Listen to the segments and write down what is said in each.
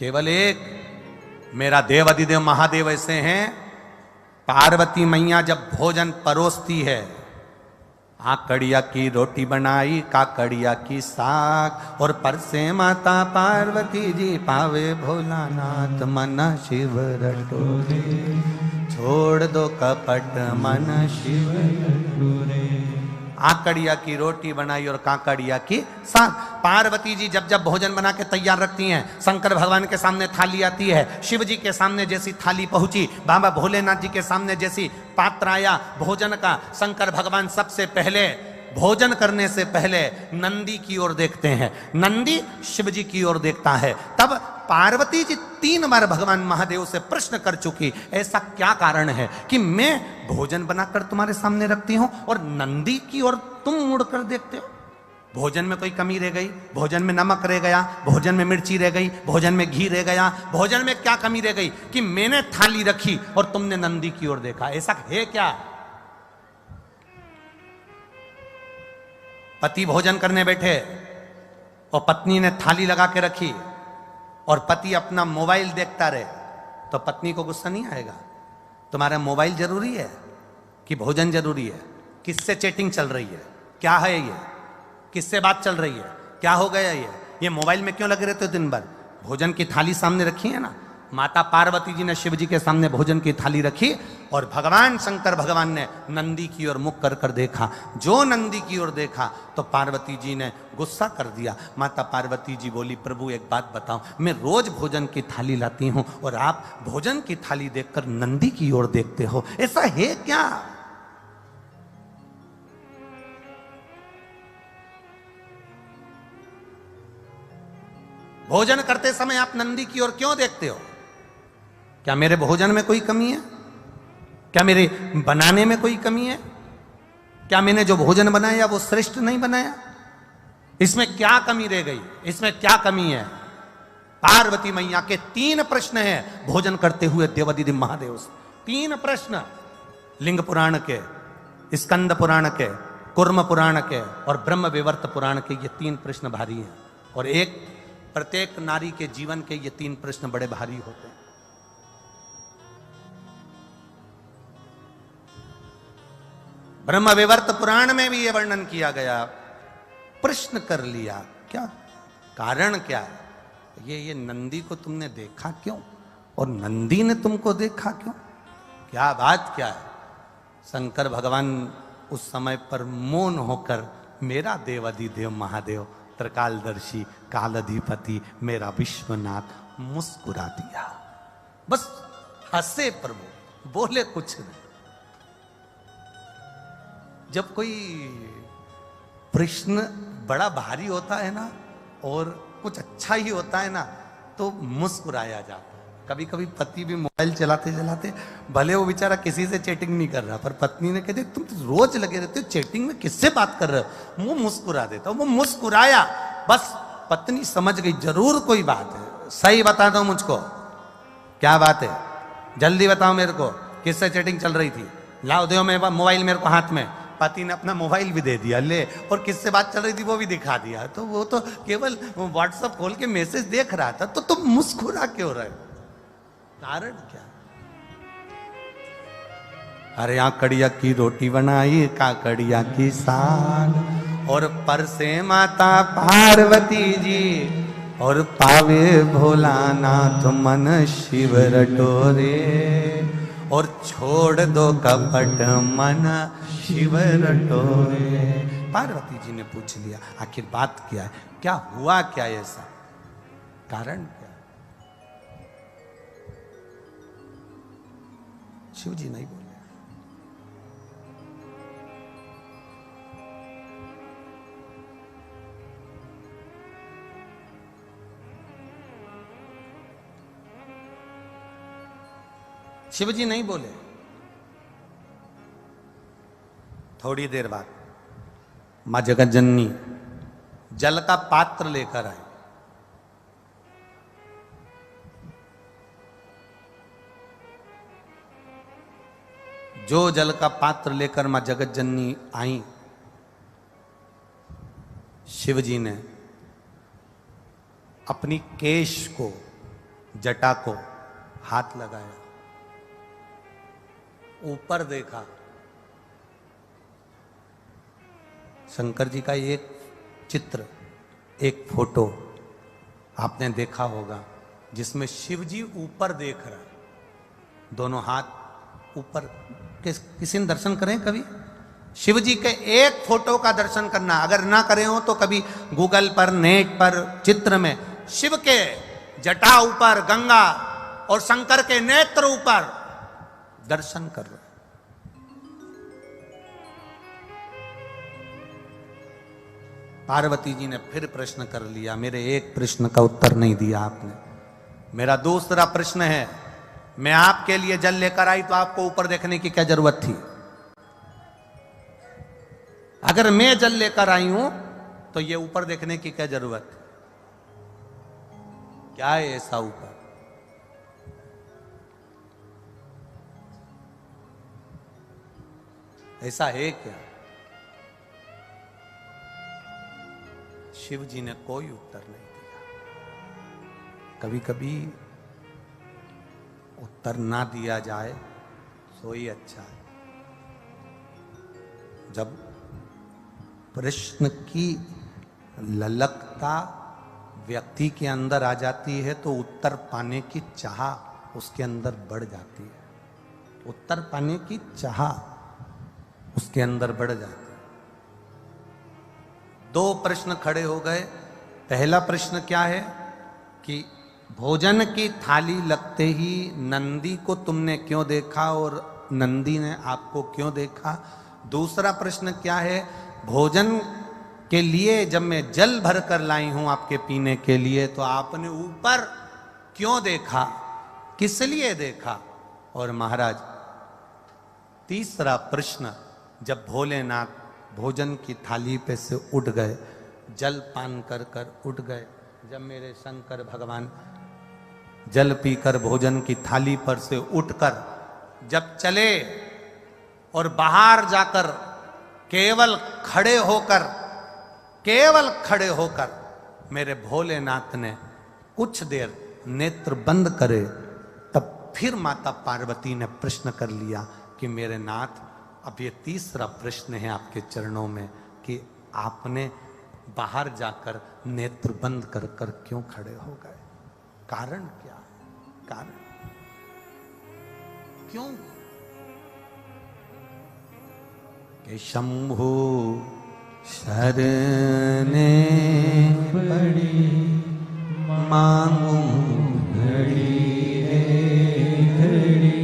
केवल एक मेरा देव अधिदेव महादेव ऐसे हैं, पार्वती मैया जब भोजन परोसती है, आकड़िया की रोटी बनाई, काकड़िया की साग, और परसे माता पार्वती जी पावे भोलानाथ मन शिव रटोरे, छोड़ दो कपट मन शिव रटोरे। आकड़िया की रोटी बनाई और काकड़िया की साग। पार्वती जी जब जब भोजन बना के तैयार रखती हैं, शंकर भगवान के सामने थाली आती है, शिव जी के सामने जैसी थाली पहुंची, बाबा भोलेनाथ जी के सामने जैसी पात्र आया भोजन का, शंकर भगवान सबसे पहले भोजन करने से पहले नंदी की ओर देखते हैं। नंदी शिव जी की ओर देखता है। तब पार्वती जी 3 बार भगवान महादेव से प्रश्न कर चुकी, ऐसा क्या कारण है कि मैं भोजन बनाकर तुम्हारे सामने रखती हूं और नंदी की ओर तुम मुड़कर देखते हो? भोजन में कोई कमी रह गई? भोजन में नमक रह गया? भोजन में मिर्ची रह गई? भोजन में घी रह गया? भोजन में क्या कमी रह गई कि मैंने थाली रखी और तुमने नंदी की ओर देखा? ऐसा है क्या? पति भोजन करने बैठे और पत्नी ने थाली लगा के रखी और पति अपना मोबाइल देखता रहे, तो पत्नी को गुस्सा नहीं आएगा? तुम्हारा मोबाइल जरूरी है कि भोजन जरूरी है? किससे चैटिंग चल रही है? क्या है ये? किससे बात चल रही है? क्या हो गया ये मोबाइल में क्यों लगे रहते हो दिन भर? भोजन की थाली सामने रखी है ना। माता पार्वती जी ने शिव जी के सामने भोजन की थाली रखी और भगवान शंकर भगवान ने नंदी की ओर मुख कर कर देखा। जो नंदी की ओर देखा तो पार्वती जी ने गुस्सा कर दिया। माता पार्वती जी बोली, प्रभु एक बात बताओ, मैं रोज भोजन की थाली लाती हूं और आप भोजन की थाली देखकर नंदी की ओर देखते हो, ऐसा है क्या? भोजन करते समय आप नंदी की ओर क्यों देखते हो? क्या मेरे भोजन में कोई कमी है? क्या मेरे बनाने में कोई कमी है? क्या मैंने जो भोजन बनाया वो श्रेष्ठ नहीं बनाया? इसमें क्या कमी रह गई? इसमें क्या कमी है? पार्वती मैया के 3 प्रश्न हैं भोजन करते हुए देवाधिदेव महादेव से। 3 प्रश्न, लिंग पुराण के, स्कंद पुराण के, कुर्म पुराण के और ब्रह्म विवर्त पुराण के, ये 3 प्रश्न भारी हैं। और एक प्रत्येक नारी के जीवन के ये 3 प्रश्न बड़े भारी होते हैं। ब्रह्म विवर्त पुराण में भी यह वर्णन किया गया। प्रश्न कर लिया, क्या कारण क्या है? ये नंदी को तुमने देखा क्यों और नंदी ने तुमको देखा क्यों? क्या बात क्या है? शंकर भगवान उस समय पर मौन होकर, मेरा देवाधिदेव महादेव त्रिकालदर्शी कालाधिपति मेरा विश्वनाथ मुस्कुरा दिया। बस हंसे प्रभु, बोले कुछ नहीं। जब कोई प्रश्न बड़ा भारी होता है ना और कुछ अच्छा ही होता है ना, तो मुस्कुराया जाता है। कभी कभी पति भी मोबाइल चलाते चलाते, भले वो बेचारा किसी से चैटिंग नहीं कर रहा, पर पत्नी ने कहते तुम तो रोज लगे रहते हो चैटिंग में, किससे बात कर रहे हो? वो मुस्कुरा देता, वो मुस्कुराया, बस पत्नी समझ गई जरूर कोई बात है। सही बता दो मुझको, क्या बात है? जल्दी बताओ मेरे को, किससे चैटिंग चल रही थी? लाओ दो मैं मोबाइल मेरे को हाथ में। पति ने अपना मोबाइल भी दे दिया, ले, और किससे बात चल रही थी वो भी दिखा दिया। तो वो तो केवल व्हाट्सएप खोल के मैसेज देख रहा था, तो तुम मुस्कुरा क्यों रहे? कारण क्या? अरे आकड़िया की रोटी बनाई, काकड़िया की साग, और परसे माता पार्वती जी, और पावे भोलानाथ मन शिव रटोरे, और छोड़ दो कपट मन शिव रटोरे। पार्वती जी ने पूछ लिया, आखिर बात क्या है? क्या हुआ? क्या ऐसा कारण क्या? शिव जी नहीं बोले। शिव जी नहीं बोले। थोड़ी देर बाद मां जगत जननी जल का पात्र लेकर आई। जो जल का पात्र लेकर मां जगत जननी आई, शिव जी ने अपनी केश को जटा को हाथ लगाया, ऊपर देखा। शंकर जी का एक चित्र, एक फोटो आपने देखा होगा जिसमें शिव जी ऊपर देख रहा है, दोनों हाथ ऊपर। किसी ने दर्शन करें कभी? शिव जी के एक फोटो का दर्शन करना, अगर ना करें हो तो कभी गूगल पर, नेट पर, चित्र में शिव के जटा ऊपर गंगा और शंकर के नेत्र ऊपर दर्शन कर रहे। पार्वती जी ने फिर प्रश्न कर लिया, मेरे एक प्रश्न का उत्तर नहीं दिया आपने। मेरा दूसरा प्रश्न है, मैं आपके लिए जल लेकर आई तो आपको ऊपर देखने की क्या जरूरत थी? अगर मैं जल लेकर आई हूं तो ये ऊपर देखने की क्या जरूरत है? क्या है ऐसा ऊपर? ऐसा है क्या? शिव जी ने कोई उत्तर नहीं दिया। कभी कभी उत्तर ना दिया जाए तो ही अच्छा है। जब प्रश्न की ललकता व्यक्ति के अंदर आ जाती है तो उत्तर पाने की चाह उसके अंदर बढ़ जाती है। उत्तर पाने की चाह उसके अंदर बढ़ जाती है। दो प्रश्न खड़े हो गए। पहला प्रश्न क्या है कि भोजन की थाली लगते ही नंदी को तुमने क्यों देखा और नंदी ने आपको क्यों देखा? दूसरा प्रश्न क्या है, भोजन के लिए जब मैं जल भर कर लाई हूं आपके पीने के लिए तो आपने ऊपर क्यों देखा, किस लिए देखा? और महाराज तीसरा प्रश्न, जब भोलेनाथ भोजन की थाली पे से उठ गए, जल पान कर कर उठ गए, जब मेरे शंकर भगवान जल पीकर भोजन की थाली पर से उठकर जब चले और बाहर जाकर केवल खड़े होकर मेरे भोलेनाथ ने कुछ देर नेत्र बंद करे, तब फिर माता पार्वती ने प्रश्न कर लिया कि मेरे नाथ, अब ये तीसरा प्रश्न है आपके चरणों में कि आपने बाहर जाकर नेत्र बंद कर कर क्यों खड़े हो गए? कारण क्या है? कारण क्यों? कि शंभु शरणे पड़ी मांगू घड़ी घड़ी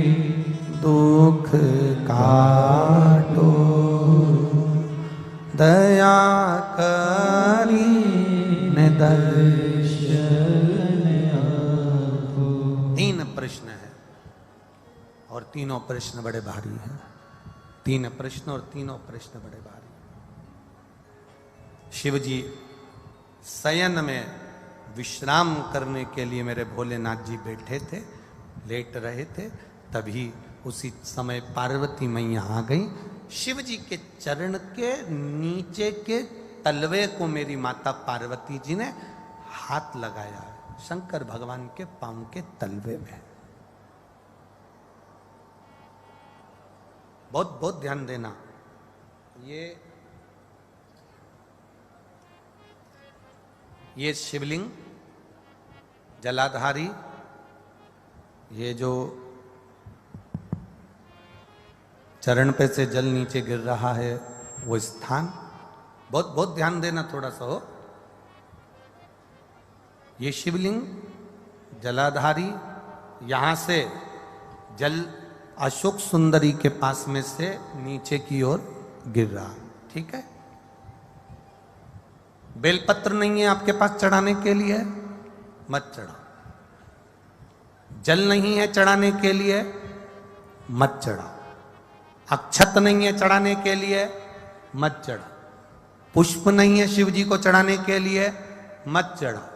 दुख काटो दया करी ने दर्शन आपो। तीन प्रश्न है और तीनों प्रश्न बड़े भारी हैं। तीन प्रश्न और तीनों प्रश्न बड़े भारी। शिव जी शयन में विश्राम करने के लिए मेरे भोलेनाथ जी बैठे थे, लेट रहे थे, तभी उसी समय पार्वती मैया आ गई। शिव जी के चरण के नीचे के तलवे को मेरी माता पार्वती जी ने हाथ लगाया, शंकर भगवान के पांव के तलवे में। बहुत बहुत ध्यान देना। ये शिवलिंग जलाधारी, ये जो चरण पे से जल नीचे गिर रहा है वो स्थान, बहुत बहुत ध्यान देना थोड़ा सा हो। ये शिवलिंग जलाधारी, यहां से जल अशोक सुंदरी के पास में से नीचे की ओर गिर रहा, ठीक है। बेलपत्र नहीं है आपके पास चढ़ाने के लिए, मत चढ़ाओ। जल नहीं है चढ़ाने के लिए, मत चढ़ाओ। अक्षत नहीं है चढ़ाने के लिए, मत चढ़ाओ। पुष्प नहीं है शिव जी को चढ़ाने के लिए, मत चढ़ाओ।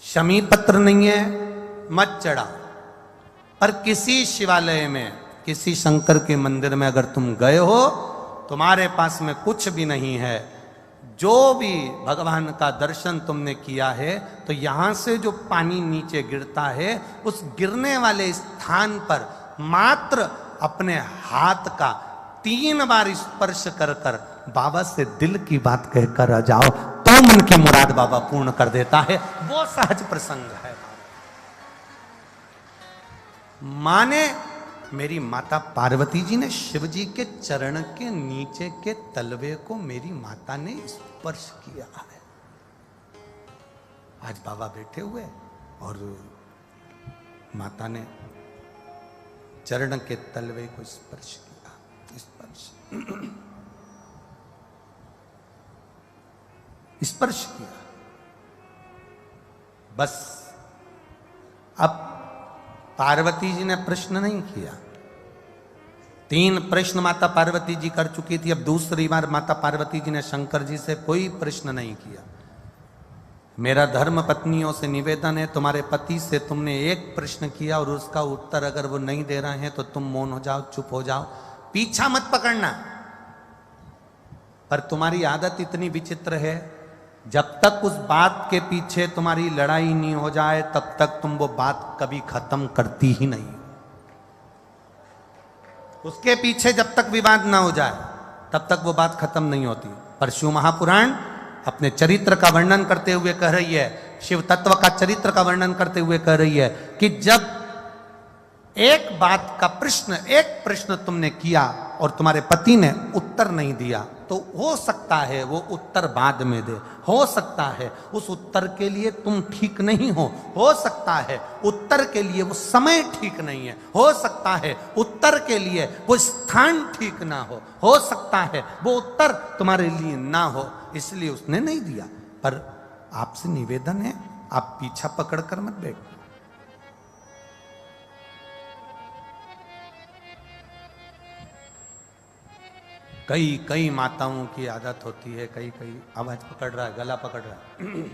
शमी पत्र नहीं है, मत चढ़ाओ। पर किसी शिवालय में, किसी शंकर के मंदिर में अगर तुम गए हो, तुम्हारे पास में कुछ भी नहीं है, जो भी भगवान का दर्शन तुमने किया है तो यहां से जो पानी नीचे गिरता है उस गिरने वाले स्थान पर मात्र अपने हाथ का 3 बार स्पर्श कर कर बाबा से दिल की बात कहकर आ जाओ तो मन की मुराद बाबा पूर्ण कर देता है। वो सहज प्रसंग है। माने मेरी माता पार्वती जी ने शिव जी के चरण के नीचे के तलवे को मेरी माता ने स्पर्श किया है। आज बाबा बैठे हुए और माता ने चरण के तलवे को स्पर्श किया। स्पर्श किया। बस अब पार्वती जी ने प्रश्न नहीं किया। 3 प्रश्न माता पार्वती जी कर चुकी थी। अब दूसरी बार माता पार्वती जी ने शंकर जी से कोई प्रश्न नहीं किया। मेरा धर्म पत्नियों से निवेदन है, तुम्हारे पति से तुमने एक प्रश्न किया और उसका उत्तर अगर वो नहीं दे रहे हैं तो तुम मौन हो जाओ, चुप हो जाओ, पीछा मत पकड़ना। पर तुम्हारी आदत इतनी विचित्र है, जब तक उस बात के पीछे तुम्हारी लड़ाई नहीं हो जाए तब तक तुम वो बात कभी खत्म करती ही नहीं। उसके पीछे जब तक विवाद ना हो जाए तब तक वो बात खत्म नहीं होती। पर शिव महापुराण अपने चरित्र का वर्णन करते हुए कह रही है, शिव तत्व का चरित्र का वर्णन करते हुए कह रही है कि जब एक बात का एक प्रश्न तुमने किया और तुम्हारे पति ने उत्तर नहीं दिया तो हो सकता है वो उत्तर बाद में दे, हो सकता है उस उत्तर के लिए तुम ठीक नहीं हो सकता है उत्तर के लिए वो समय ठीक नहीं है, हो सकता है उत्तर के लिए वो स्थान ठीक ना हो सकता है वो उत्तर तुम्हारे लिए ना हो, इसलिए उसने नहीं दिया। पर आपसे निवेदन है, आप पीछा पकड़कर मत बैठो। कई माताओं की आदत होती है, कई आवाज पकड़ रहा है, गला पकड़ रहा है।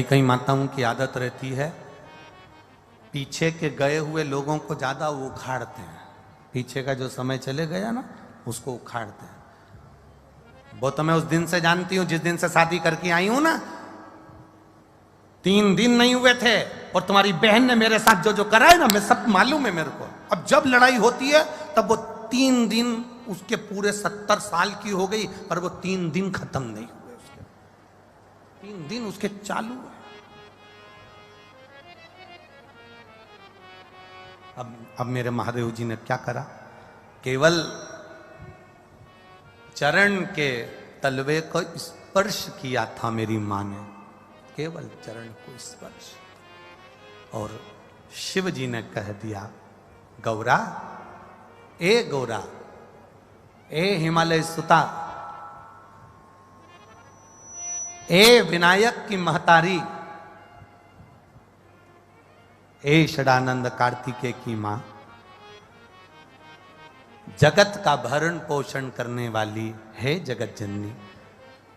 कई माताओं की आदत रहती है, पीछे के गए हुए लोगों को ज्यादा उखाड़ते हैं। पीछे का जो समय चले गया ना उसको उखाड़ते हैं। वो तो मैं उस दिन से जानती हूं जिस दिन से शादी करके आई हूं ना, 3 दिन नहीं हुए थे और तुम्हारी बहन ने मेरे साथ जो जो करा है ना, मैं सब मालूम है मेरे को। अब जब लड़ाई होती है तब वो 3 दिन, उसके पूरे 70 साल की हो गई पर वो 3 दिन खत्म नहीं हुए, उसके 3 दिन उसके चालू है। अब मेरे महादेव जी ने क्या करा, केवल चरण के तलवे को स्पर्श किया था मेरी मां ने, केवल चरण को स्पर्श, और शिव जी ने कह दिया, गौरा, ए गौरा, ए हिमालय सुता, ए विनायक की महतारी, ए षडानंद कार्तिकेय की मां, जगत का भरण पोषण करने वाली है जगत जननी,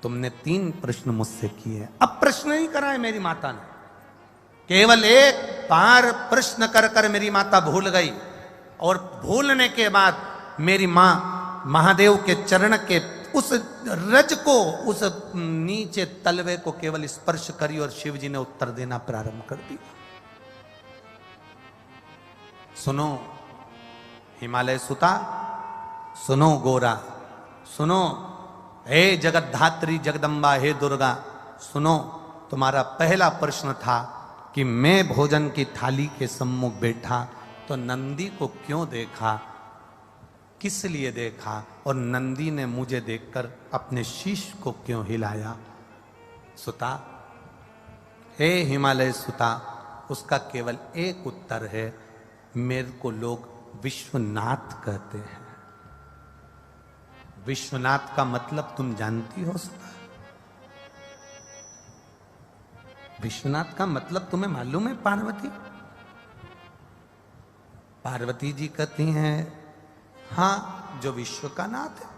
तुमने 3 प्रश्न मुझसे किए। अब प्रश्न नहीं कराए मेरी माता ने, केवल एक बार प्रश्न कर कर मेरी माता भूल गई और भूलने के बाद मेरी मां महादेव के चरण के उस रज को, उस नीचे तलवे को केवल स्पर्श करी और शिव जी ने उत्तर देना प्रारंभ कर दिया। सुनो हिमालय सुता, सुनो गोरा, सुनो हे जगद्धात्री जगदम्बा, हे दुर्गा, सुनो, तुम्हारा पहला प्रश्न था कि मैं भोजन की थाली के सम्मुख बैठा तो नंदी को क्यों देखा, किस लिए देखा, और नंदी ने मुझे देखकर अपने शीश को क्यों हिलाया। सुता, हे हिमालय सुता, उसका केवल एक उत्तर है, मेरे को लोग विश्वनाथ कहते हैं। विश्वनाथ का मतलब तुम जानती हो सुता? विश्वनाथ का मतलब तुम्हें मालूम है पार्वती? पार्वती जी कहती हैं, हां, जो विश्व का नाथ है।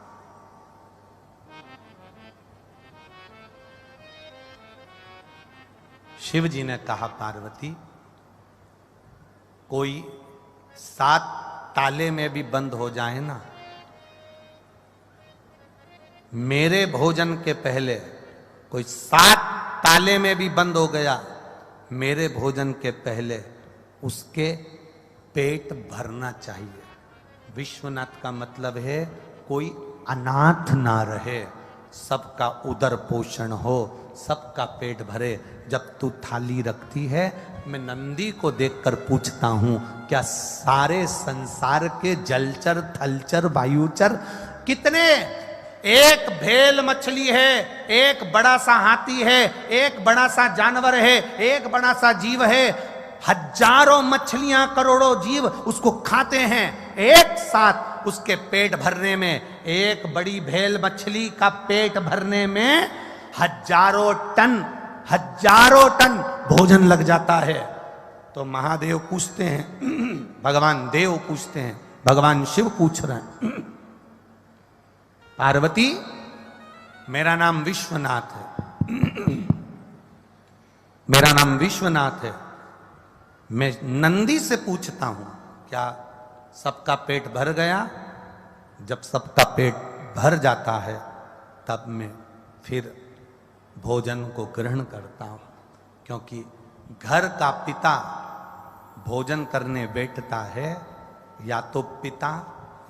शिव जी ने कहा, पार्वती, कोई 7 ताले में भी बंद हो जाए ना, मेरे भोजन के पहले कोई 7 ताले में भी बंद हो गया, मेरे भोजन के पहले उसके पेट भरना चाहिए। विश्वनाथ का मतलब है कोई अनाथ ना रहे, सबका उदर पोषण हो, सबका पेट भरे। जब तू थाली रखती है, मैं नंदी को देखकर पूछता हूं, क्या सारे संसार के जलचर थलचर वायुचर कितने, एक भेल मछली है, एक बड़ा सा हाथी है, एक बड़ा सा जानवर है, एक बड़ा सा जीव है, हजारों मछलियां करोड़ों जीव उसको खाते हैं, एक साथ उसके पेट भरने में, एक बड़ी भेल मछली का पेट भरने में हजारों टन भोजन लग जाता है। तो महादेव पूछते हैं, भगवान देव पूछते हैं, भगवान शिव पूछ रहे हैं, पार्वती मेरा नाम विश्वनाथ है, मेरा नाम विश्वनाथ है, मैं नंदी से पूछता हूं क्या सबका पेट भर गया? जब सबका पेट भर जाता है तब मैं फिर भोजन को ग्रहण करता हूं, क्योंकि घर का पिता भोजन करने बैठता है, या तो पिता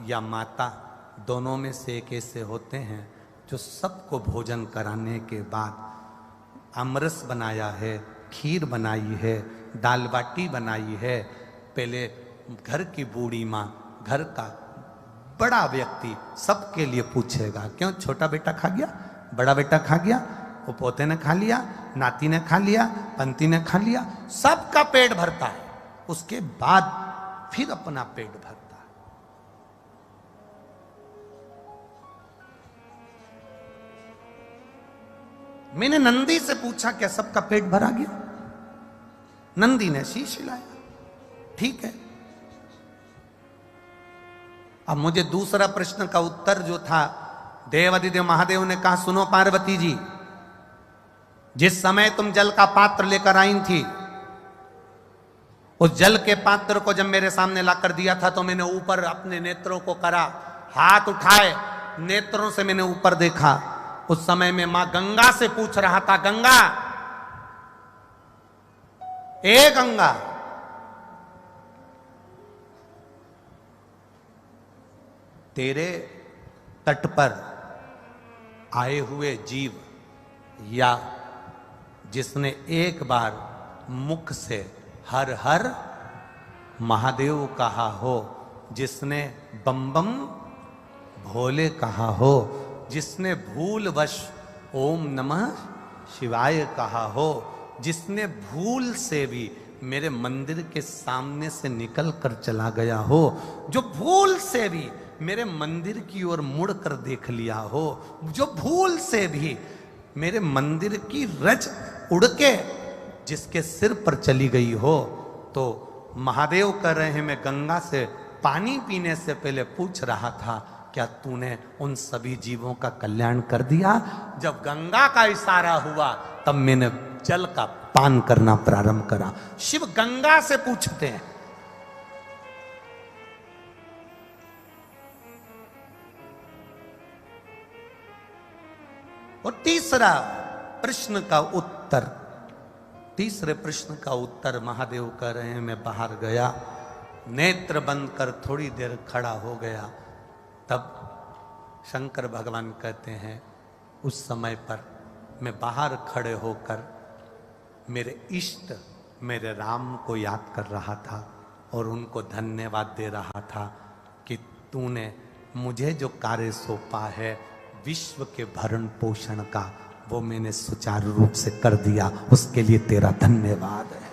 या माता, दोनों में से एक ऐसे होते हैं जो सबको भोजन कराने के बाद अमरस बनाया है, खीर बनाई है, दाल बाटी बनाई है, पहले घर की बूढ़ी माँ, घर का बड़ा व्यक्ति सबके लिए पूछेगा, क्यों छोटा बेटा खा गया, बड़ा बेटा खा गया, वो पोते ने खा लिया, नाती ने खा लिया, पंती ने खा लिया, सबका पेट भरता है, उसके बाद फिर अपना पेट भरता है। मैंने नंदी से पूछा क्या सबका पेट भरा गया? नंदी ने शीश हिलाया, ठीक है। अब मुझे दूसरा प्रश्न का उत्तर जो था, देवाधिदेव महादेव ने कहा, सुनो पार्वती जी, जिस समय तुम जल का पात्र लेकर आई थी, उस जल के पात्र को जब मेरे सामने लाकर दिया था तो मैंने ऊपर अपने नेत्रों को करा, हाथ उठाए, नेत्रों से मैंने ऊपर देखा। उस समय में मां गंगा से पूछ रहा था, गंगा, ए गंगा, तेरे तट पर आए हुए जीव, या जिसने एक बार मुख से हर हर महादेव कहा हो, जिसने बम बम भोले कहा हो, जिसने भूलवश ओम नमः शिवाय कहा हो, जिसने भूल से भी मेरे मंदिर के सामने से निकल कर चला गया हो, जो भूल से भी मेरे मंदिर की ओर मुड़ कर देख लिया हो, जो भूल से भी मेरे मंदिर की रज उड़ के जिसके सिर पर चली गई हो, तो महादेव कह रहे हैं, मैं गंगा से पानी पीने से पहले पूछ रहा था, क्या तूने उन सभी जीवों का कल्याण कर दिया? जब गंगा का इशारा हुआ तब मैंने जल का पान करना प्रारंभ करा। शिव गंगा से पूछते हैं। और तीसरा प्रश्न का उत्तर, तीसरे प्रश्न का उत्तर महादेव कह रहे हैं, मैं बाहर गया, नेत्र बंद कर थोड़ी देर खड़ा हो गया, तब शंकर भगवान कहते हैं, उस समय पर मैं बाहर खड़े होकर मेरे इष्ट मेरे राम को याद कर रहा था और उनको धन्यवाद दे रहा था कि तूने मुझे जो कार्य सौंपा है विश्व के भरण पोषण का, वो मैंने सुचारू रूप से कर दिया, उसके लिए तेरा धन्यवाद है।